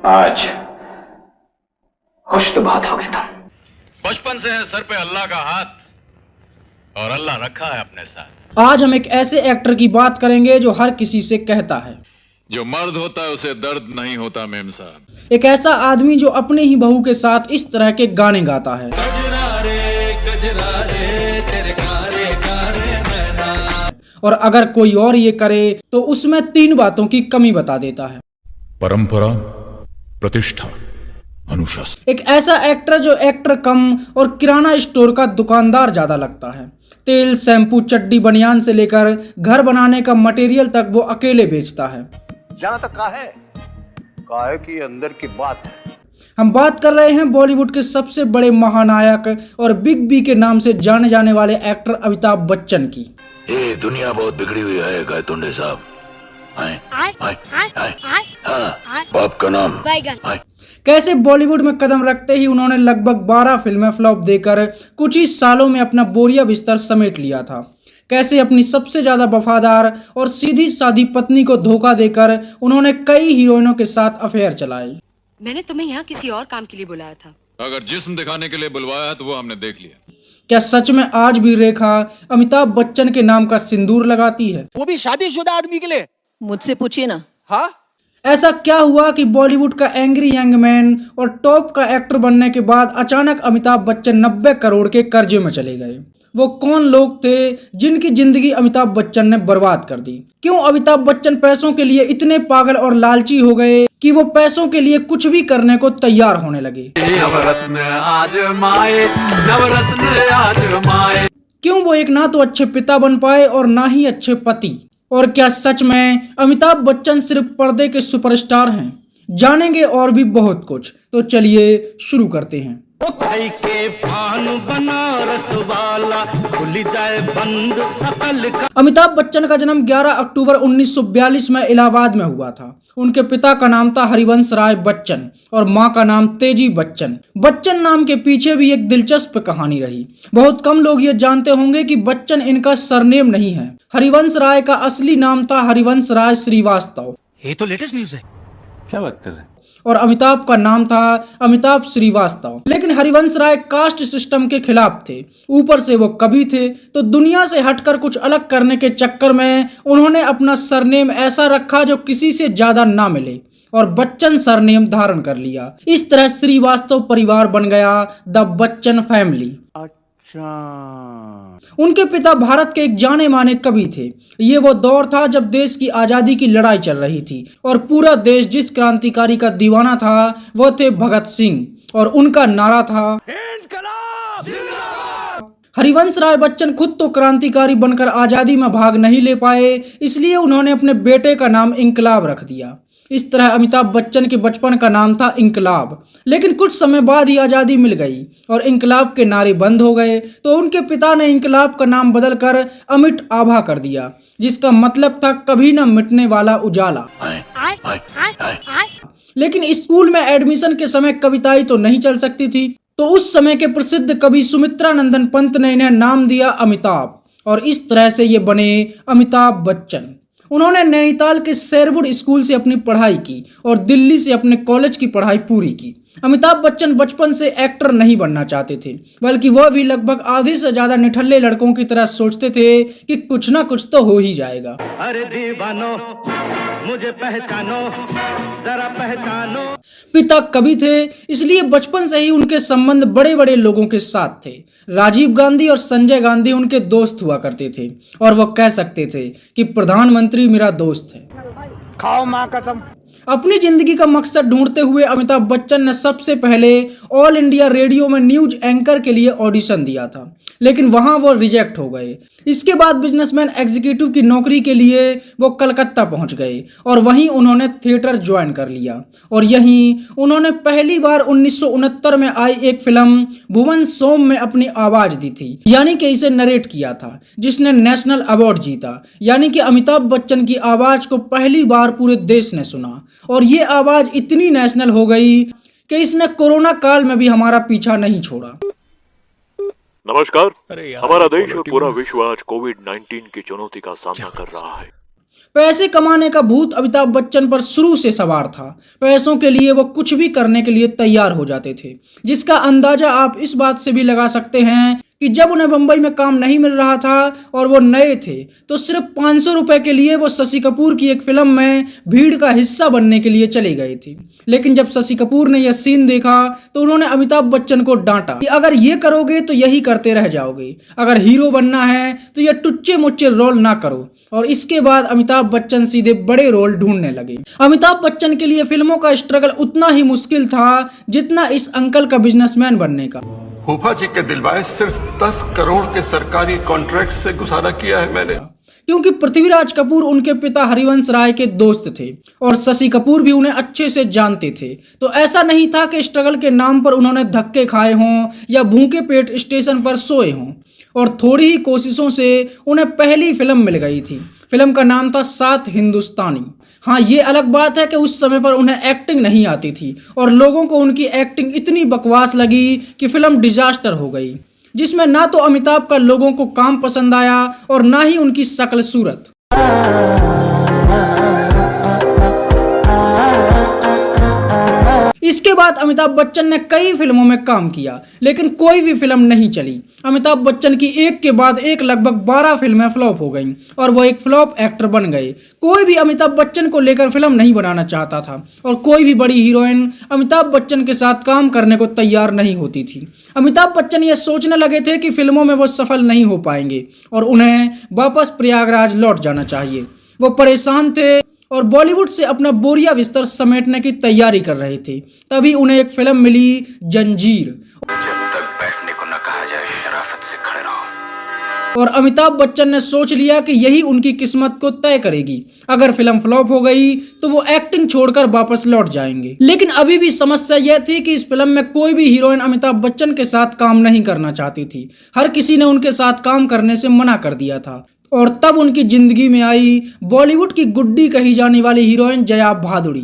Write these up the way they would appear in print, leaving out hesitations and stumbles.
आज खुश तो बहुत हो गए तुम। बचपन से है सर पे अल्लाह का हाथ और अल्लाह रखा है अपने साथ। आज हम एक ऐसे एक्टर की बात करेंगे जो हर किसी से कहता है, जो मर्द होता है उसे दर्द नहीं होता मेम साहब। एक ऐसा आदमी जो अपने ही बहू के साथ इस तरह के गाने गाता है। और अगर कोई और ये करे तो उसमें 3 बातों की कमी बता देता है: परंपरा, प्रतिष्ठा, अनुशासन। एक ऐसा एक्टर जो एक्टर कम और किराना स्टोर का दुकानदार ज्यादा लगता है। तेल, शैम्पू, चड्डी, बनियान से लेकर घर बनाने का मटेरियल तक वो अकेले बेचता है। जहां तक काहे की अंदर की बात है। हम बात कर रहे हैं बॉलीवुड के सबसे बड़े महानायक और बिग बी के नाम से जाने जाने वाले एक्टर अमिताभ बच्चन की। ये दुनिया बहुत बिगड़ी हुई है गायतुंडे साहब। बाप का नाम कैसे बॉलीवुड में कदम रखते ही उन्होंने लगभग 12 फिल्में फ्लॉप देकर कुछ ही सालों में अपना बोरिया बिस्तर समेट लिया था। कैसे अपनी सबसे ज्यादा वफादार और सीधी सादी पत्नी को धोखा देकर उन्होंने कई हीरोइनों के साथ अफेयर चलाए। मैंने तुम्हें यहाँ किसी और काम के लिए बुलाया था। अगर जिस्म दिखाने के लिए बुलवाया है तो वो हमने देख लिया। क्या सच में आज भी रेखा अमिताभ बच्चन के नाम का सिंदूर लगाती है? वो भी शादीशुदा आदमी के लिए। मुझसे पूछिए ना। हाँ, ऐसा क्या हुआ कि बॉलीवुड का एंग्री यंग मैन और टॉप का एक्टर बनने के बाद अचानक अमिताभ बच्चन 90 करोड़ के कर्जे में चले गए? वो कौन लोग थे जिनकी जिंदगी अमिताभ बच्चन ने बर्बाद कर दी? क्यों अमिताभ बच्चन पैसों के लिए इतने पागल और लालची हो गए कि वो पैसों के लिए कुछ भी करने को तैयार होने लगे? क्यों वो एक ना तो अच्छे पिता बन पाए और ना ही अच्छे पति? और क्या सच में अमिताभ बच्चन सिर्फ पर्दे के सुपरस्टार हैं? जानेंगे और भी बहुत कुछ, तो चलिए शुरू करते हैं। अमिताभ बच्चन का जन्म 11 अक्टूबर 1942 में इलाहाबाद में हुआ था। उनके पिता का नाम था हरिवंश राय बच्चन और मां का नाम तेजी बच्चन। बच्चन नाम के पीछे भी एक दिलचस्प कहानी रही। बहुत कम लोग ये जानते होंगे कि बच्चन इनका सरनेम नहीं है। हरिवंश राय का असली नाम था हरिवंश राय श्रीवास्तव। ये तो लेटेस्ट न्यूज़ है। क्या बात कर रहे हैं? और अमिताभ का नाम था अमिताभ श्रीवास्तव। लेकिन हरिवंश राय कास्ट सिस्टम के खिलाफ थे। ऊपर से वो कवि थे, तो दुनिया से हटकर कुछ अलग करने के चक्कर में उन्होंने अपना सरनेम ऐसा रखा जो किसी से ज्यादा ना मिले और बच्चन सरनेम धारण कर लिया। इस तरह श्रीवास्तव परिवार बन गया, द बच्चन फैमिली। उनके पिता भारत के एक जाने माने कवि थे। ये वो दौर था जब देश की आजादी की लड़ाई चल रही थी और पूरा देश जिस क्रांतिकारी का दीवाना था वो थे भगत सिंह और उनका नारा था हरिवंश राय बच्चन खुद तो क्रांतिकारी बनकर आजादी में भाग नहीं ले पाए, इसलिए उन्होंने अपने बेटे का नाम इंकलाब रख दिया। इस तरह अमिताभ बच्चन के बचपन का नाम था इंकलाब। लेकिन कुछ समय बाद ही आजादी मिल गई और इंकलाब के नारे बंद हो गए, तो उनके पिता ने इंकलाब का नाम बदलकर अमिट आभा कर दिया, जिसका मतलब था कभी न मिटने वाला उजाला। लेकिन स्कूल में एडमिशन के समय कविताएं तो नहीं चल सकती थी, तो उस समय के प्रसिद्ध कवि सुमित्रा नंदन पंत ने इन्हें नाम दिया अमिताभ और इस तरह से ये बने अमिताभ बच्चन। उन्होंने नैनीताल के शेरवुड स्कूल से अपनी पढ़ाई की और दिल्ली से अपने कॉलेज की पढ़ाई पूरी की। अमिताभ बच्चन बचपन से एक्टर नहीं बनना चाहते थे, बल्कि वह भी लगभग आधे से ज्यादा निठल्ले लड़कों की तरह सोचते थे कि कुछ ना कुछ तो हो ही जाएगा। अरे दीवानो मुझे पहचानो, जरा पहचानो। पिता कवि थे, इसलिए बचपन से ही उनके संबंध बड़े बड़े लोगों के साथ थे। राजीव गांधी और संजय गांधी उनके दोस्त हुआ करते थे और वो कह सकते थे कि प्रधानमंत्री मेरा दोस्त है। खाओ माँ कसम। अपनी जिंदगी का मकसद ढूंढते हुए अमिताभ बच्चन ने सबसे पहले ऑल इंडिया रेडियो में न्यूज एंकर के लिए ऑडिशन दिया था, लेकिन वहां वो रिजेक्ट हो गए। इसके बाद बिजनेसमैन एग्जीक्यूटिव की नौकरी के लिए वो कलकत्ता पहुंच गए और वहीं उन्होंने थिएटर ज्वाइन कर लिया और यहीं उन्होंने पहली बार 1969 में आई एक फिल्म भुवन सोम में अपनी आवाज दी थी, यानी कि इसे नरेट किया था, जिसने नेशनल अवार्ड जीता। यानी कि अमिताभ बच्चन की आवाज को पहली बार पूरे देश ने सुना और ये आवाज इतनी नेशनल हो गई कि इसने कोरोना काल में भी हमारा पीछा नहीं छोड़ा। नमस्कार। हमारा देश और पूरा विश्व आज कोविड-19 की चुनौती का सामना कर रहा है। पैसे कमाने का भूत अमिताभ बच्चन पर शुरू से सवार था। पैसों के लिए वो कुछ भी करने के लिए तैयार हो जाते थे, जिसका अंदाजा आप इस बात से भी लगा सकते हैं कि जब उन्हें मुंबई में काम नहीं मिल रहा था और वो नए थे तो सिर्फ 500 रुपए के लिए वो शशि कपूर की एक फिल्म में भीड़ का हिस्सा बनने के लिए चले गए थे। लेकिन जब शशि कपूर ने यह सीन देखा तो उन्होंने अमिताभ बच्चन को डांटा कि अगर ये करोगे तो यही करते रह जाओगे, अगर हीरो बनना है तो यह टुच्चे मुच्चे रोल ना करो। और इसके बाद अमिताभ बच्चन सीधे बड़े रोल ढूंढने लगे। अमिताभ बच्चन के लिए फिल्मों का स्ट्रगल उतना ही मुश्किल था जितना इस अंकल का बिजनेसमैन बनने का। फूफा जी के दिलवाए सिर्फ 10 करोड़ के सरकारी कॉन्ट्रैक्ट से गुजारा किया है मैंने। क्योंकि पृथ्वीराज कपूर उनके पिता हरिवंश राय के दोस्त थे और शशि कपूर भी उन्हें अच्छे से जानते थे, तो ऐसा नहीं था कि स्ट्रगल के नाम पर उन्होंने धक्के खाए हों या भूखे पेट स्टेशन पर सोए हों। और थोड़ी ही कोशिशों से उन्हें पहली फिल्म मिल गई थी। फिल्म का नाम था 7 हिंदुस्तानी। हाँ, ये अलग बात है कि उस समय पर उन्हें एक्टिंग नहीं आती थी और लोगों को उनकी एक्टिंग इतनी बकवास लगी कि फिल्म डिजास्टर हो गई, जिसमें ना तो अमिताभ का लोगों को काम पसंद आया और ना ही उनकी शक्ल सूरत। इसके बाद अमिताभ बच्चन ने कई फिल्मों में काम किया, लेकिन कोई भी फिल्म नहीं चली। अमिताभ बच्चन की एक के बाद एक लगभग 12 फिल्में फ्लॉप हो गईं और वो एक फ्लॉप एक्टर बन गए। कोई भी अमिताभ बच्चन को लेकर फिल्म नहीं बनाना चाहता था और कोई भी बड़ी हीरोइन अमिताभ बच्चन के साथ काम करने को तैयार नहीं होती थी। अमिताभ बच्चन ये सोचने लगे थे कि फिल्मों में वो सफल नहीं हो पाएंगे और उन्हें वापस प्रयागराज लौट जाना चाहिए। वो परेशान थे और बॉलीवुड से अपना बोरिया बिस्तर समेटने की तैयारी कर रहे थे। तभी उन्हें एक फिल्म मिली, जंजीर। जब तक बैठने को न कहा जाए शराफत से खड़े रहो। और अमिताभ बच्चन ने सोच लिया कि यही उनकी किस्मत को तय करेगी। अगर फिल्म फ्लॉप हो गई तो वो एक्टिंग छोड़कर वापस लौट जाएंगे। लेकिन अभी भी समस्या यह थी कि इस फिल्म में कोई भी हीरोइन अमिताभ बच्चन के साथ काम नहीं करना चाहती थी। हर किसी ने उनके साथ काम करने से मना कर दिया था। और तब उनकी जिंदगी में आई बॉलीवुड की गुड्डी कही जाने वाली हीरोइन जया भादुड़ी।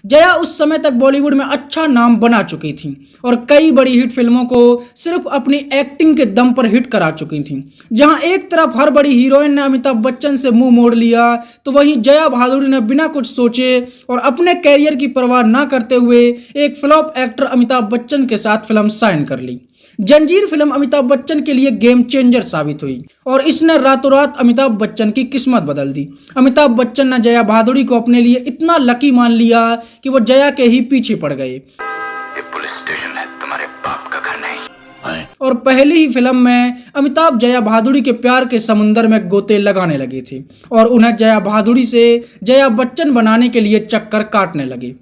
जया उस समय तक बॉलीवुड में अच्छा नाम बना चुकी थी और कई बड़ी हिट फिल्मों को सिर्फ अपनी एक्टिंग के दम पर हिट करा चुकी थी। जहां एक तरफ हर बड़ी हीरोइन ने अमिताभ बच्चन से मुंह मोड़ लिया, तो वहीं जया भादुड़ी ने बिना कुछ सोचे और अपने कैरियर की परवाह न करते हुए एक फ्लॉप एक्टर अमिताभ बच्चन के साथ फिल्म साइन कर ली। जंजीर फिल्म अमिताभ बच्चन के लिए गेम चेंजर साबित हुई और इसने रातों रात अमिताभ बच्चन की किस्मत बदल दी। अमिताभ बच्चन ने जया भादुड़ी को अपने लिए इतना लकी मान लिया कि वो जया के ही पीछे पड़ गए। ये पुलिस स्टेशन है, तुम्हारे बाप का घर नहीं। और पहली ही फिल्म में अमिताभ जया भादुड़ी के प्यार के समुंदर में गोते लगाने लगे थे और उन्हें जया भादुड़ी से जया बच्चन बनाने के लिए चक्कर काटने लगे।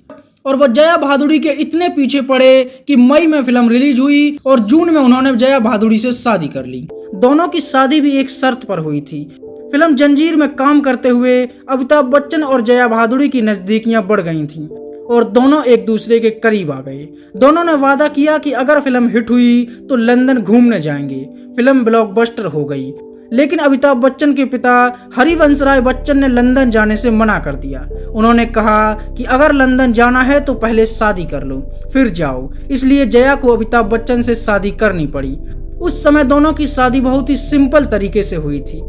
और वह जया भादुड़ी के इतने पीछे पड़े कि मई में फिल्म रिलीज हुई और जून में उन्होंने जया भादुड़ी से शादी कर ली। दोनों की शादी भी एक शर्त पर हुई थी। फिल्म जंजीर में काम करते हुए अमिताभ बच्चन और जया भादुड़ी की नजदीकियां बढ़ गई थीं और दोनों एक दूसरे के करीब आ गए। दोनों ने वादा किया कि अगर फिल्म हिट हुई तो लंदन घूमने जाएंगे। फिल्म ब्लॉकबस्टर हो गई, लेकिन अमिताभ बच्चन के पिता हरिवंश राय बच्चन ने लंदन जाने से मना कर दिया। उन्होंने कहा कि अगर लंदन जाना है तो पहले शादी कर लो फिर जाओ। इसलिए जया को अमिताभ बच्चन से शादी करनी पड़ी। उस समय दोनों की शादी बहुत ही सिंपल तरीके से हुई थी।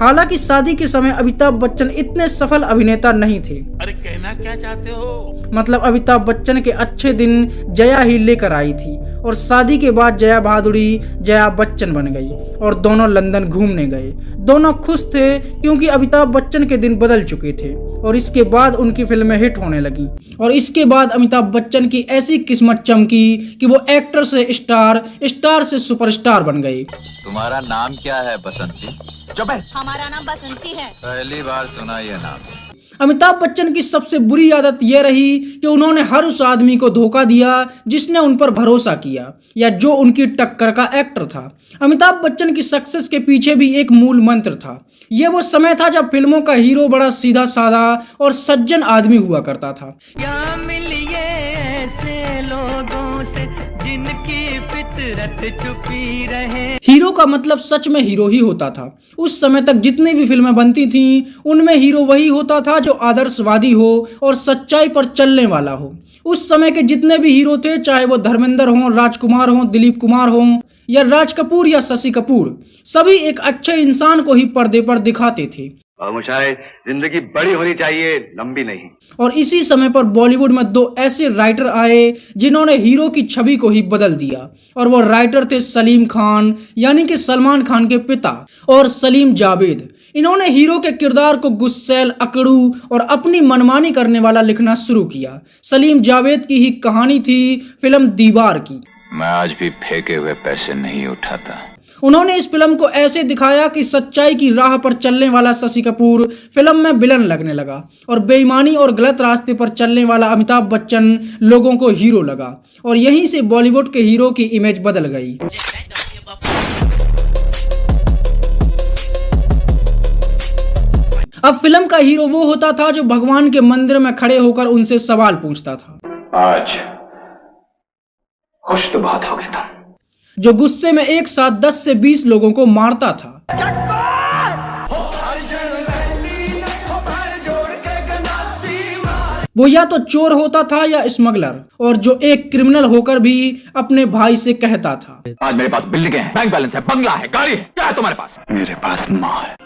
हालांकि शादी के समय अमिताभ बच्चन इतने सफल अभिनेता नहीं थे। अरे कहना क्या चाहते हो? मतलब अमिताभ बच्चन के अच्छे दिन जया ही लेकर आई थी और शादी के बाद जया भादुड़ी जया बच्चन बन गई और दोनों लंदन घूमने गए। दोनों खुश थे क्योंकि अमिताभ बच्चन के दिन बदल चुके थे और इसके बाद उनकी फिल्में हिट होने लगी। और इसके बाद अमिताभ बच्चन की ऐसी किस्मत चमकी कि वो एक्टर से स्टार, स्टार से सुपरस्टार बन गए। तुम्हारा नाम क्या है बसंती? हमारा नाम बसंती है। पहली बार सुना ये नाम। अमिताभ बच्चन की सबसे बुरी आदत यह रही कि उन्होंने हर उस आदमी को धोखा दिया जिसने उन पर भरोसा किया या जो उनकी टक्कर का एक्टर था। अमिताभ बच्चन की सक्सेस के पीछे भी एक मूल मंत्र था। यह वो समय था जब फिल्मों का हीरो बड़ा सीधा साधा और सज्जन आदमी हुआ करता था। क्या मिलिए ऐसे लोगों से जिनकी फितरत छुपी रहे। हीरो का मतलब सच में हीरो ही होता था। उस समय तक जितनी भी फिल्में बनती थीं उनमें हीरो वही होता था जो आदर्शवादी हो और सच्चाई पर चलने वाला हो। उस समय के जितने भी हीरो थे, चाहे वो धर्मेंद्र हों, राजकुमार हों, दिलीप कुमार हों या राज कपूर या शशि कपूर, सभी एक अच्छे इंसान को ही पर्दे पर दिखाते थे। जिंदगी बड़ी होनी चाहिए, लंबी नहीं। और इसी समय पर बॉलीवुड में दो ऐसे राइटर आए जिन्होंने हीरो की छवि को ही बदल दिया, और वो राइटर थे सलीम खान यानी कि सलमान खान के पिता, और सलीम जावेद। इन्होंने हीरो के किरदार को गुस्सैल, अकड़ू और अपनी मनमानी करने वाला लिखना शुरू किया। सलीम जावेद की ही कहानी थी फिल्म दीवार की। मैं आज भी फेंके हुए पैसे नहीं उठाता। उन्होंने इस फिल्म को ऐसे दिखाया कि सच्चाई की राह पर चलने वाला शशि कपूर फिल्म में विलन लगने लगा, और बेईमानी और गलत रास्ते पर चलने वाला अमिताभ बच्चन लोगों को हीरो लगा, और यहीं से बॉलीवुड के हीरो की इमेज बदल गई। अब फिल्म का हीरो वो होता था जो भगवान के मंदिर में खड़े होकर उनसे सवाल पूछता था। आज खुश तो बहुत हो गए तुम। जो गुस्से में एक साथ 10 से 20 लोगों को मारता था। वो या तो चोर होता था या स्मगलर, और जो एक क्रिमिनल होकर भी अपने भाई से कहता था, आज मेरे पास बिल्डिंगें हैं, बैंक बैलेंस है, बंगला है, गाड़ी है, क्या है तुम्हारे पास? मेरे पास माँ है।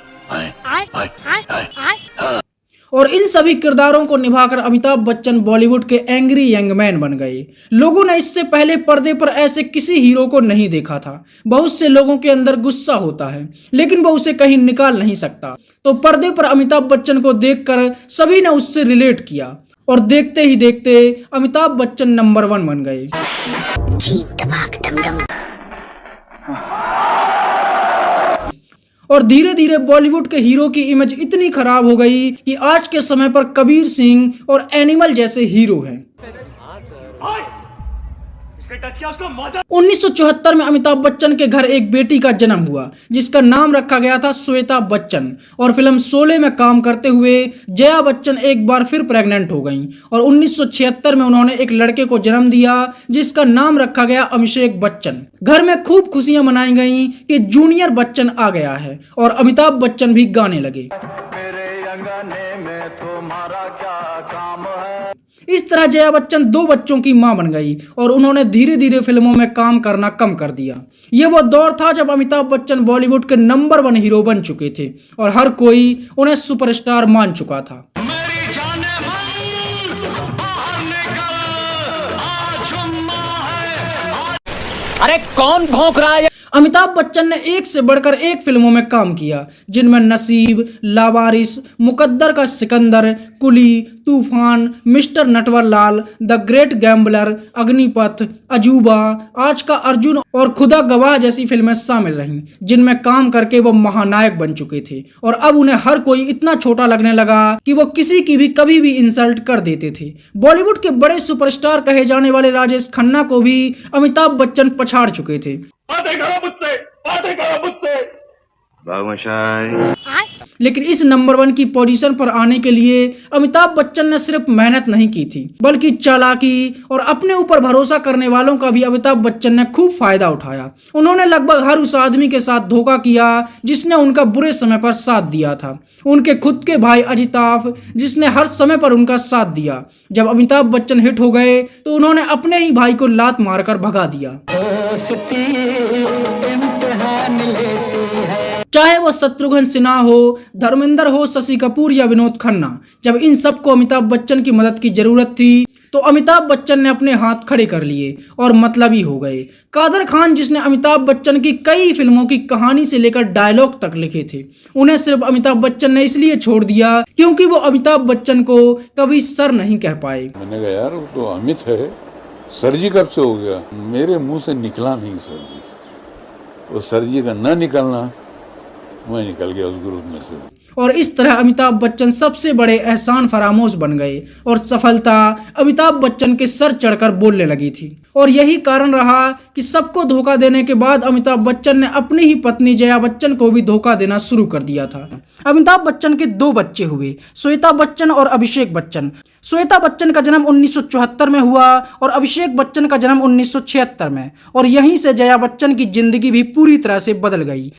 और इन सभी किरदारों को निभाकर अमिताभ बच्चन बॉलीवुड के एंग्री यंग मैन बन गए। लोगों ने इससे पहले पर्दे पर ऐसे किसी हीरो को नहीं देखा था। बहुत से लोगों के अंदर गुस्सा होता है, लेकिन वो उसे कहीं निकाल नहीं सकता। तो पर्दे पर अमिताभ बच्चन को देखकर सभी ने उससे रिलेट किया, और देखते ही देखते अमिताभ बच्चन नंबर 1 बन गए। और धीरे धीरे बॉलीवुड के हीरो की इमेज इतनी खराब हो गई कि आज के समय पर कबीर सिंह और एनिमल जैसे हीरो हैं। 1974 में अमिताभ बच्चन के घर एक बेटी का जन्म हुआ, जिसका नाम रखा गया था श्वेता बच्चन। और फिल्म शोले में काम करते हुए जया बच्चन एक बार फिर प्रेग्नेंट हो गईं, और 1976 में उन्होंने एक लड़के को जन्म दिया जिसका नाम रखा गया अभिषेक बच्चन। घर में खूब खुशियां मनाई गईं कि जूनियर बच्चन आ गया है, और अमिताभ बच्चन भी गाने लगे। इस तरह जया बच्चन 2 बच्चों की मां बन गई, और उन्होंने धीरे धीरे फिल्मों में काम करना कम कर दिया। ये वो दौर था जब अमिताभ बच्चन बॉलीवुड के नंबर 1 हीरो बन चुके थे, और हर कोई उन्हें सुपरस्टार मान चुका था। अरे कौन भौंक रहा है? अमिताभ बच्चन ने एक से बढ़कर एक फिल्मों में काम किया, जिनमें नसीब, लावारिस, मुकद्दर का Sikandar, Coolie, Toofan, mister Natwarlal, the great gambler, Agneepath, Ajooba, आज का अर्जुन और खुदा गवाह जैसी फिल्में शामिल रहीं, जिनमें काम करके वो महानायक बन चुके थे। और अब उन्हें हर कोई इतना छोटा लगने लगा कि वो किसी की भी कभी भी इंसल्ट कर देते थे। बॉलीवुड के बड़े सुपरस्टार कहे जाने वाले राजेश खन्ना को भी अमिताभ बच्चन पछाड़ चुके थे। बातें करो मुझसे। लेकिन इस नंबर 1 की पोजीशन पर आने के लिए अमिताभ बच्चन ने सिर्फ मेहनत नहीं की थी, बल्कि चालाकी और अपने ऊपर भरोसा करने वालों का भी अमिताभ बच्चन ने खूब फायदा उठाया। उन्होंने लगभग हर उस आदमी के साथ धोखा किया जिसने उनका बुरे समय पर साथ दिया था। उनके खुद के भाई अजिताभ, जिसने हर समय पर उनका साथ दिया। जब अमिताभ बच्चन हिट हो गए तो उन्होंने अपने ही भाई को लात मारकर भगा दिया। चाहे वो शत्रुघ्न सिन्हा हो, धर्मेंद्र हो, शशि कपूर या विनोद खन्ना, जब इन सबको अमिताभ बच्चन की मदद की जरूरत थी तो अमिताभ बच्चन ने अपने हाथ खड़े कर लिए और मतलबी हो गए। कादर खान, जिसने अमिताभ बच्चन की कई फिल्मों की कहानी से लेकर डायलॉग तक लिखे थे, उन्हें सिर्फ अमिताभ बच्चन ने इसलिए छोड़ दिया क्योंकि वो अमिताभ बच्चन को कभी सर नहीं कह पाए। मैंने कहा यार वो तो अमित है, सर जी कब से हो गया? मेरे मुंह से निकला नहीं सर जी। वो सर जी का न निकलना, मैं निकल गया उस ग्रुप में से। और इस तरह अमिताभ बच्चन सबसे बड़े एहसान फरामोश बन गए, और सफलता अमिताभ बच्चन के सर चढ़कर बोलने लगी थी। और यही कारण रहा कि सबको धोखा देने के बाद अमिताभ बच्चन ने अपनी ही पत्नी जया बच्चन को भी धोखा देना शुरू कर दिया था। अमिताभ बच्चन के 2 बच्चे हुए, श्वेता बच्चन और अभिषेक बच्चन। श्वेता बच्चन का जन्म 1974 में हुआ और अभिषेक बच्चन का जन्म 1976 में, और यहीं से जया बच्चन की जिंदगी भी पूरी तरह से बदल गई।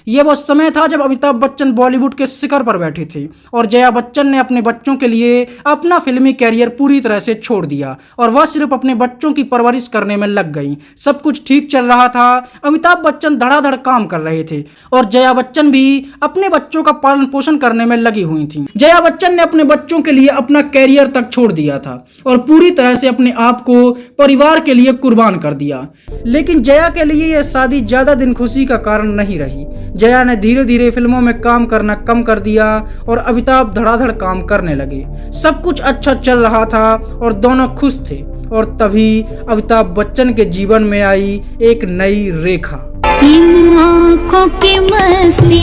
ये वो समय था जब अमिताभ बच्चन बॉलीवुड के शिखर पर बैठे थे और जया बच्चन ने अपने बच्चों के लिए अपना फिल्मी कैरियर पूरी तरह से छोड़ दिया और वह सिर्फ अपने बच्चों की परवरिश करने में लग गई। सब कुछ ठीक चल रहा था, अमिताभ बच्चन धड़ाधड़ काम कर रहे थे और जया बच्चन भी अपने बच्चों का पालन पोषण करने में लगी हुई थी। जया बच्चन ने अपने बच्चों के लिए अपना कैरियर तक छोड़ दिया था और पूरी तरह से अपने आप को परिवार के लिए कुर्बान कर दिया। लेकिन जया के लिए यह शादी ज्यादा दिन खुशी का कारण नहीं रही। जया ने धीरे धीरे फिल्मों में काम करना कम कर दिया और अमिताभ धड़ाधड़ काम करने लगे। सब कुछ अच्छा चल रहा था और दोनों खुश थे और तभी अमिताभ बच्चन के जीवन में आई एक नई रेखा। इन आँखों की मस्ती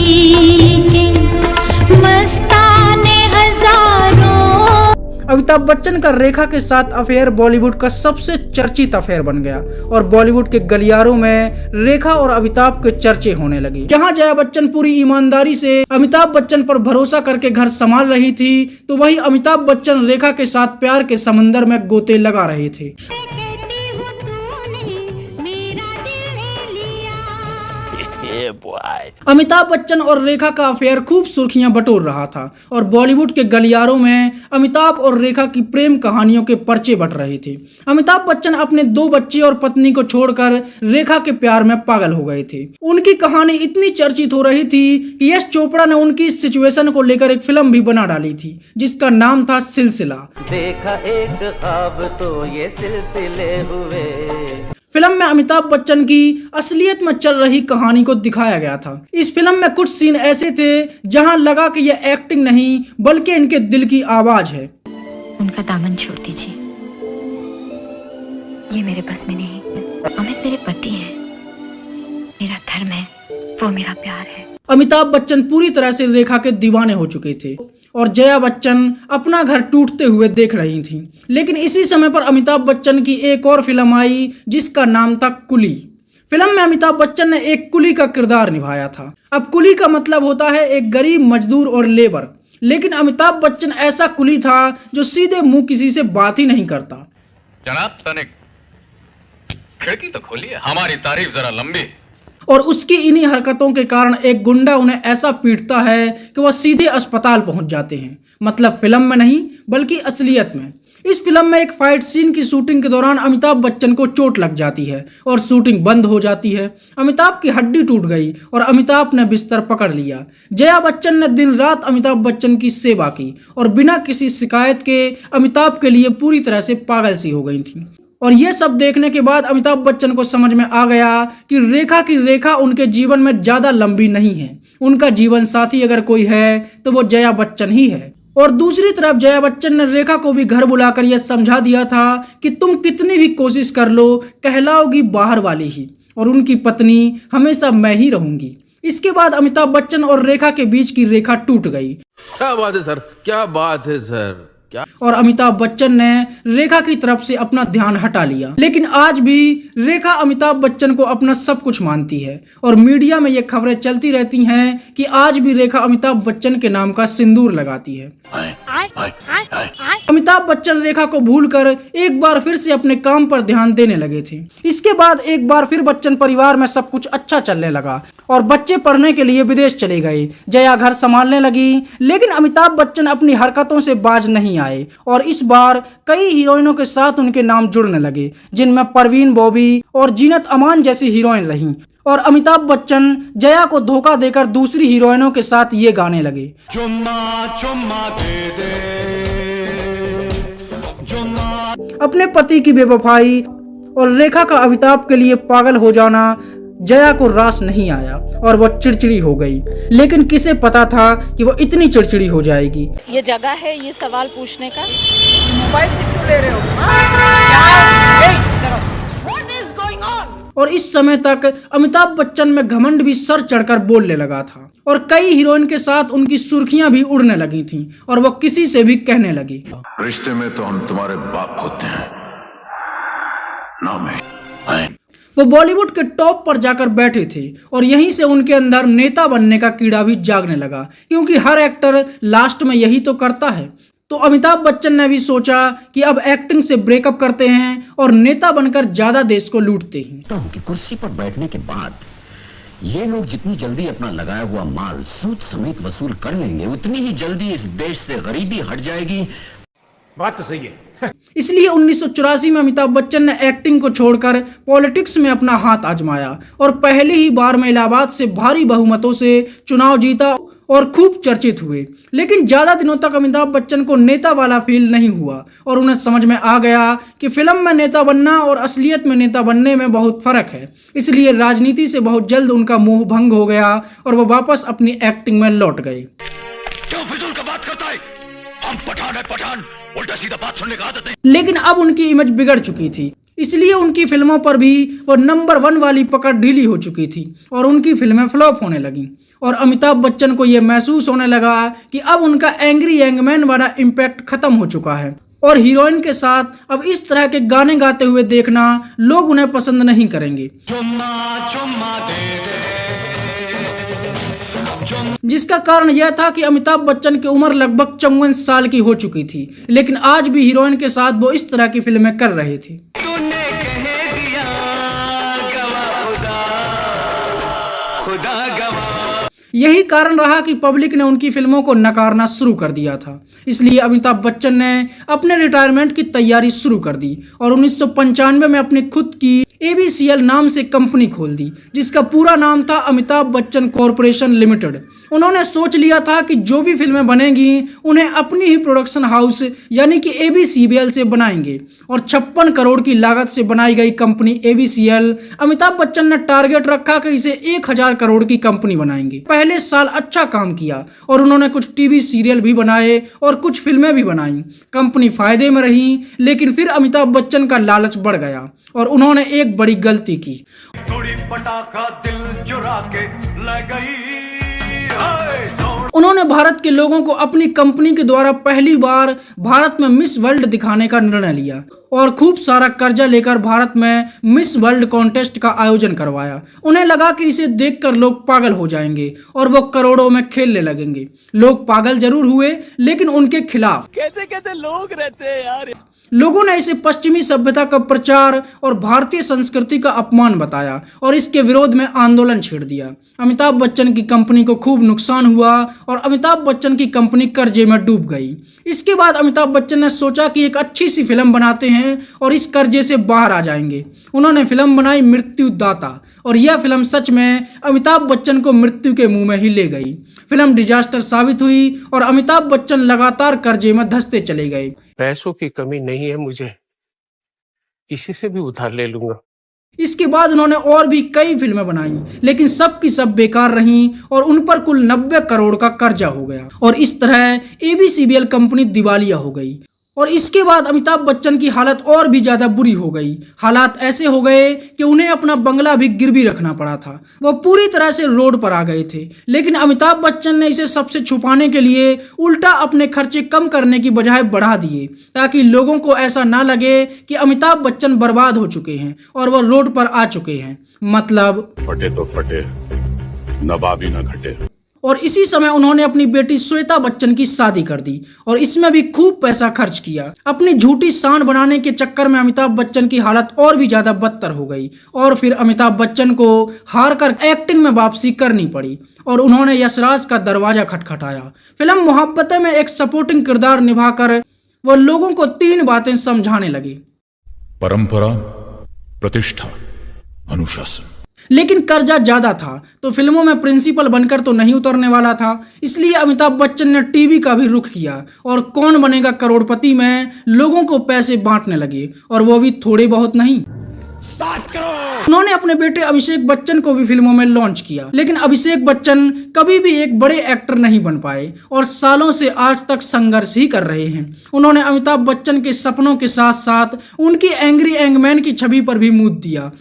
मस्ताने हजारों। अमिताभ बच्चन का रेखा के साथ अफेयर बॉलीवुड का सबसे चर्चित अफेयर बन गया और बॉलीवुड के गलियारों में रेखा और अमिताभ के चर्चे होने लगे। जहां जया बच्चन पूरी ईमानदारी से अमिताभ बच्चन पर भरोसा करके घर संभाल रही थी, तो वहीं अमिताभ बच्चन रेखा के साथ प्यार के समंदर में गोते लगा रहे थे। अमिताभ बच्चन और रेखा का अफेयर खूब सुर्खियां बटोर रहा था और बॉलीवुड के गलियारों में अमिताभ और रेखा की प्रेम कहानियों के पर्चे बट रहे थे। अमिताभ बच्चन अपने 2 बच्चे और पत्नी को छोड़कर रेखा के प्यार में पागल हो गए थे। उनकी कहानी इतनी चर्चित हो रही थी कि यश चोपड़ा ने उनकी इस सिचुएशन को लेकर एक फिल्म भी बना डाली थी जिसका नाम था सिलसिला। देखा एक ख्वाब तो ये सिलसिले हुए। फिल्म में अमिताभ बच्चन की असलियत में चल रही कहानी को दिखाया गया था। इस फिल्म में कुछ सीन ऐसे थे जहां लगा कि यह एक्टिंग नहीं बल्कि इनके दिल की आवाज है। उनका दामन छोड़ दीजिए, ये मेरे बस में नहीं। अमित मेरे पति हैं, मेरा धर्म है, वो मेरा प्यार है। अमिताभ बच्चन पूरी तरह से रेखा के दीवाने हो चुके थे और जया बच्चन अपना घर टूटते हुए देख रही थी। लेकिन इसी समय पर अमिताभ बच्चन की एक और फिल्म आई जिसका नाम था कुली। फिल्म में अमिताभ बच्चन ने एक कुली का किरदार निभाया था। अब कुली का मतलब होता है एक गरीब मजदूर और लेबर, लेकिन अमिताभ बच्चन ऐसा कुली था जो सीधे मुंह किसी से बात ही नहीं करता। जनाब तनिक खिड़की तो खोलिए, हमारी तारीफ जरा लंबी। और उसकी इन्हीं हरकतों के कारण एक गुंडा उन्हें ऐसा पीटता है कि वह सीधे अस्पताल पहुंच जाते हैं। मतलब फिल्म में नहीं बल्कि असलियत में। इस फिल्म में एक फाइट सीन की शूटिंग के दौरान अमिताभ बच्चन को चोट लग जाती है और शूटिंग बंद हो जाती है। अमिताभ की हड्डी टूट गई और अमिताभ ने बिस्तर पकड़ लिया। जया बच्चन ने दिन रात अमिताभ बच्चन की सेवा की और बिना किसी शिकायत के अमिताभ के लिए पूरी तरह से पागल सी हो गई थी। और ये सब देखने के बाद अमिताभ बच्चन को समझ में आ गया कि रेखा की रेखा उनके जीवन में ज्यादा लंबी नहीं है। उनका जीवन साथी अगर कोई है तो वो जया बच्चन ही है। और दूसरी तरफ जया बच्चन ने रेखा को भी घर बुलाकर यह समझा दिया था कि तुम कितनी भी कोशिश कर लो, कहलाओगी बाहर वाली ही और उनकी पत्नी हमेशा मैं ही रहूंगी। इसके बाद अमिताभ बच्चन और रेखा के बीच की रेखा टूट गई। क्या बात है सर, क्या बात है सर, क्या? और अमिताभ बच्चन ने रेखा की तरफ से अपना ध्यान हटा लिया। लेकिन आज भी रेखा अमिताभ बच्चन को अपना सब कुछ मानती है और मीडिया में ये खबरें चलती रहती हैं कि आज भी रेखा अमिताभ बच्चन के नाम का सिंदूर लगाती है। अमिताभ बच्चन रेखा को भूलकर एक बार फिर से अपने काम पर ध्यान देने लगे थे। इसके बाद एक बार फिर बच्चन परिवार में सब कुछ अच्छा चलने लगा और बच्चे पढ़ने के लिए विदेश चले गए। जया घर संभालने लगी, लेकिन अमिताभ बच्चन अपनी हरकतों से बाज नहीं आए और इस बार कई हीरोइनों के साथ उनके नाम जुड़ने लगे, जिनमें परवीन बॉबी और जीनत अमान जैसी हीरोइन रहीं। और अमिताभ बच्चन जया को धोखा देकर दूसरी हीरोइनों के साथ ये गाने लगे। चुम्मा चुम्मा दे दे, चुम्मा। अपने पति की बेवफाई और रेखा का अमिताभ के लिए पागल हो जाना जया को रास नहीं आया और वह चिड़चिड़ी हो गई। लेकिन किसे पता था कि वह इतनी चिड़चिड़ी हो जाएगी। ये जगह है ये सवाल पूछने का। मोबाइल से क्यों ले रहे हो? What is going on? और इस समय तक अमिताभ बच्चन में घमंड भी सर चढ़कर बोलने लगा था और कई हीरोइन के साथ उनकी सुर्खियां भी उड़ने लगी थीं और वह किसी से भी कहने लगी, रिश्ते में तो हम तुम्हारे बाप होते हैं ना मैं। वो बॉलीवुड के टॉप पर जाकर बैठे थे और यहीं से उनके अंदर नेता बनने का कीड़ा भी जागने लगा, क्योंकि हर एक्टर लास्ट में यही तो करता है। तो अमिताभ बच्चन ने भी सोचा कि अब एक्टिंग से ब्रेकअप करते हैं और नेता बनकर ज्यादा देश को लूटते हैं। उनकी कुर्सी पर बैठने के बाद ये लोग जितनी जल्दी अपना लगाया हुआ माल सूद समेत वसूल कर लेंगे, उतनी ही जल्दी इस देश से गरीबी हट जाएगी। बात तो सही है। इसलिए 1984 में अमिताभ बच्चन ने एक्टिंग को छोड़कर पॉलिटिक्स में अपना हाथ आजमाया और पहली ही बार में इलाहाबाद से भारी बहुमतों से चुनाव जीता और खूब चर्चित हुए। लेकिन ज्यादा दिनों तक अमिताभ बच्चन को नेता वाला फील नहीं हुआ और उन्हें समझ में आ गया कि फिल्म में नेता बनना और असलियत में नेता बनने में बहुत फर्क है। इसलिए राजनीति से बहुत जल्द उनका मोह भंग हो गया और वो वापस अपनी एक्टिंग में लौट गए। क्यों फिजूल का बात करता है? हम पठान है पठान, उल्टा सीधा बात सुनने का आदत है। लेकिन अब उनकी इमेज बिगड़ चुकी थी, इसलिए उनकी फिल्मों पर भी वो नंबर 1 वाली पकड़ ढीली हो चुकी थी और उनकी फिल्में फ्लॉप होने लगी। और अमिताभ बच्चन को यह महसूस होने लगा कि अब उनका एंग्री यंग मैन वाला इम्पैक्ट खत्म हो चुका है और हीरोइन के साथ अब इस तरह के गाने गाते हुए देखना लोग उन्हें पसंद नहीं करेंगे। जिसका कारण यह था कि अमिताभ बच्चन की उम्र लगभग 54 साल की हो चुकी थी, लेकिन आज भी हीरोइन के साथ वो इस तरह की फिल्में कर रहे थे। यही कारण रहा कि पब्लिक ने उनकी फिल्मों को नकारना शुरू कर दिया था। इसलिए अमिताभ बच्चन ने अपने रिटायरमेंट की तैयारी शुरू कर दी और 1995 में अपनी खुद की ABCL नाम से कंपनी खोल दी, जिसका पूरा नाम था अमिताभ बच्चन कॉरपोरेशन लिमिटेड। उन्होंने सोच लिया था कि जो भी फिल्में बनेंगी उन्हें अपनी ही प्रोडक्शन हाउस यानी कि ABCBL से बनाएंगे और 56 करोड़ की लागत से बनाई गई कंपनी ABCL अमिताभ बच्चन ने टारगेट रखा कि इसे 1000 करोड़ की कंपनी बनाएंगे। पहले साल अच्छा काम किया और उन्होंने कुछ टीवी सीरियल भी बनाए और कुछ फिल्में भी बनाई। कंपनी फायदे में रही, लेकिन फिर अमिताभ बच्चन का लालच बढ़ गया और उन्होंने एक बड़ी गलती की। थोड़ी पटाखा दिल चुरा के ले गई। उन्होंने भारत के लोगों को अपनी कंपनी के द्वारा पहली बार भारत में मिस वर्ल्ड दिखाने का निर्णय लिया और खूब सारा कर्जा लेकर भारत में मिस वर्ल्ड कॉन्टेस्ट का आयोजन करवाया। उन्हें लगा कि इसे देखकर लोग पागल हो जाएंगे और वो करोड़ों में खेलने लगेंगे। लोग पागल जरूर हुए, लेकिन उनके खिलाफ। कैसे कैसे लोग रहते हैं यार। लोगों ने इसे पश्चिमी सभ्यता का प्रचार और भारतीय संस्कृति का अपमान बताया और इसके विरोध में आंदोलन छेड़ दिया। अमिताभ बच्चन की कंपनी को खूब नुकसान हुआ और अमिताभ बच्चन की कंपनी कर्जे में डूब गई। इसके बाद अमिताभ बच्चन ने सोचा कि एक अच्छी सी फिल्म बनाते हैं और इस कर्जे से बाहर आ जाएंगे। उन्होंने फिल्म बनाई मृत्युदाता और यह फिल्म सच में अमिताभ बच्चन को मृत्यु के मुंह में ही ले गई। फिल्म डिजास्टर साबित हुई और अमिताभ बच्चन लगातार कर्जे में धंसते चले गए। पैसों की कमी नहीं है मुझे, किसी से भी उधार ले लूंगा। इसके बाद उन्होंने और भी कई फिल्में बनाई, लेकिन सब की सब बेकार रहीं और उन पर कुल 90 करोड़ का कर्जा हो गया और इस तरह ABCBL कंपनी दिवालिया हो गई। और इसके बाद अमिताभ बच्चन की हालत और भी ज्यादा बुरी हो गई। हालात ऐसे हो गए कि उन्हें अपना बंगला भी गिरवी रखना पड़ा था। वो पूरी तरह से रोड पर आ गए थे, लेकिन अमिताभ बच्चन ने इसे सबसे छुपाने के लिए उल्टा अपने खर्चे कम करने की बजाय बढ़ा दिए, ताकि लोगों को ऐसा ना लगे कि अमिताभ बच्चन बर्बाद हो चुके हैं और वो रोड पर आ चुके हैं। मतलब फटे तो फटे, नवाबी न घटे। और इसी समय उन्होंने अपनी बेटी श्वेता बच्चन की शादी कर दी और इसमें भी खूब पैसा खर्च किया। अपनी झूठी शान बनाने के चक्कर में अमिताभ बच्चन की हालत और भी ज्यादा बदतर हो गई और फिर अमिताभ बच्चन को हार कर एक्टिंग में वापसी करनी पड़ी और उन्होंने यशराज का दरवाजा खटखटाया। फिल्म मोहब्बतें में एक सपोर्टिंग किरदार निभाकर वो लोगों को 3 बातें समझाने लगे: परंपरा, प्रतिष्ठा, अनुशासन। लेकिन कर्जा ज्यादा था तो फिल्मों में प्रिंसिपल बनकर तो नहीं उतरने वाला था। इसलिए अमिताभ बच्चन ने टीवी का भी रुख किया और कौन बनेगा करोड़पति में लोगों को पैसे बांटने लगे, और वो भी थोड़े बहुत नहीं। 7 करोड़। उन्होंने अपने बेटे अभिषेक बच्चन को भी फिल्मों में लॉन्च किया, लेकिन अभिषेक बच्चन कभी भी एक बड़े एक्टर नहीं बन पाए और सालों से आज तक संघर्ष ही कर रहे हैं। उन्होंने अमिताभ बच्चन के सपनों के साथ साथ उनकी एंग्री यंग मैन की छवि पर भी मूत दिया।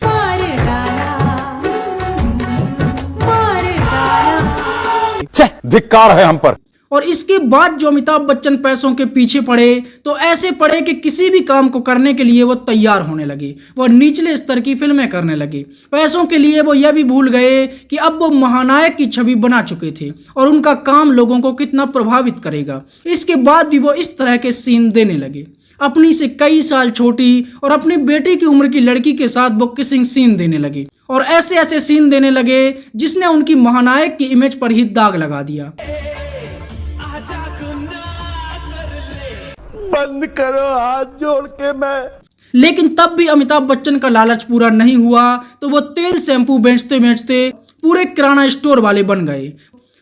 धिक्कार है हम पर। और इसके बाद जो अमिताभ बच्चन पैसों के पीछे पड़े तो ऐसे पड़े कि किसी भी काम को करने के लिए वो तैयार होने लगे। वो निचले स्तर की फिल्में करने लगे। पैसों के लिए वो यह भी भूल गए कि अब वो महानायक की छवि बना चुके थे और उनका काम लोगों को कितना प्रभावित करेगा। इसके बाद भी वो इस तरह के सीन देने लगे। अपनी से कई साल छोटी और अपनी बेटी की उम्र की लड़की के साथ वो किसिंग सीन देने लगे और ऐसे ऐसे सीन देने लगे जिसने उनकी महानायक की इमेज पर ही दाग लगा दिया। बंद करो हाथ जोड़ के मैं। लेकिन तब भी अमिताभ बच्चन का लालच पूरा नहीं हुआ तो वो तेल शैम्पू बेचते बेचते पूरे किराना स्टोर वाले बन गए।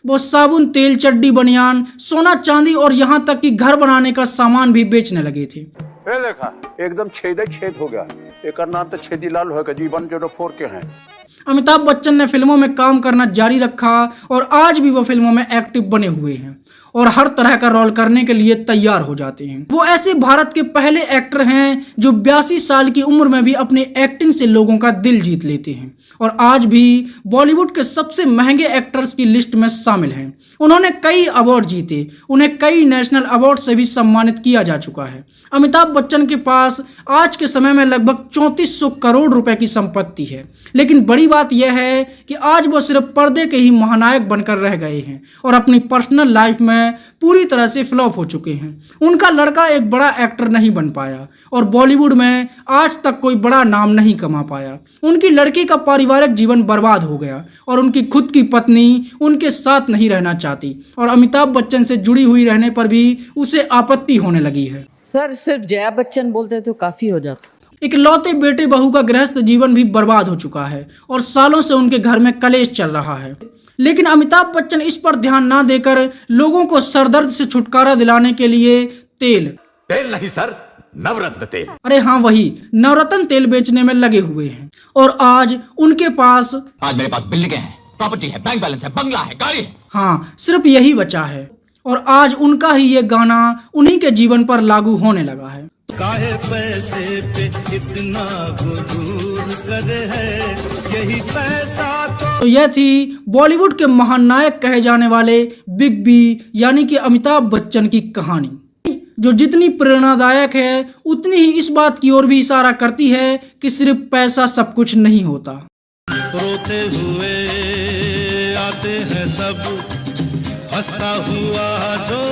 वो साबुन, तेल, चड्डी, बनियान, सोना चांदी और यहाँ तक कि घर बनाने का सामान भी बेचने लगे थे। ये देखा एकदम छेद हो गया। एक नाम तो छेदीलाल होगा जी 104 के हैं। अमिताभ बच्चन ने फिल्मों में काम करना जारी रखा और आज भी वो फिल्मों में एक्टिव बने हुए हैं और हर तरह का रोल करने के लिए तैयार हो जाते हैं। वो ऐसे भारत के पहले एक्टर हैं जो 82 साल की उम्र में भी अपने एक्टिंग से लोगों का दिल जीत लेते हैं और आज भी बॉलीवुड के सबसे महंगे एक्टर्स की लिस्ट में शामिल हैं। उन्होंने कई अवार्ड जीते, उन्हें कई नेशनल अवार्ड से भी सम्मानित किया जा चुका है। अमिताभ बच्चन के पास आज के समय में लगभग 3400 करोड़ रुपए की संपत्ति है, लेकिन बड़ी बात यह है कि आज वो सिर्फ पर्दे के ही महानायक बनकर रह गए हैं और अपनी पर्सनल लाइफ में पूरी तरह से फ्लॉप हो चुके हैं। उनका लड़का एक बड़ा एक्टर नहीं बन पाया और बॉलीवुड में आज तक कोई बड़ा नाम नहीं कमा पाया। उनकी लड़की का पारिवारिक जीवन बर्बाद हो गया और उनकी खुद की पत्नी उनके साथ नहीं रहना चाहती और अमिताभ बच्चन से जुड़ी हुई रहने पर भी उसे आपत्ति होने लगी है। सर सिर्फ जया बच्चन बोलते तो काफी हो जाता। इकलौते बेटे बहू का गृहस्थ जीवन भी बर्बाद हो चुका है और सालों से उनके घर में कलेश चल रहा है। लेकिन अमिताभ बच्चन इस पर ध्यान ना देकर लोगों को सरदर्द से छुटकारा दिलाने के लिए तेल नहीं सर, नवरत्न तेल। अरे हाँ, वही नवरत्न तेल बेचने में लगे हुए हैं और आज उनके पास मेरे पास बिल्डिंगें हैं, प्रॉपर्टी है, बैंक बैलेंस है, बंगला है, गाड़ी है। हाँ, सिर्फ यही बचा है और आज उनका ही ये गाना उन्हीं के जीवन पर लागू होने लगा है। काहे पैसे पे इतना गुरूर करे है, यही पैसा तो यह थी बॉलीवुड के महानायक कहे जाने वाले बिग बी यानी कि अमिताभ बच्चन की कहानी, जो जितनी प्रेरणादायक है उतनी ही इस बात की ओर भी इशारा करती है कि सिर्फ पैसा सब कुछ नहीं होता। रोते हुए आते हैं सब, हंसता हुआ जो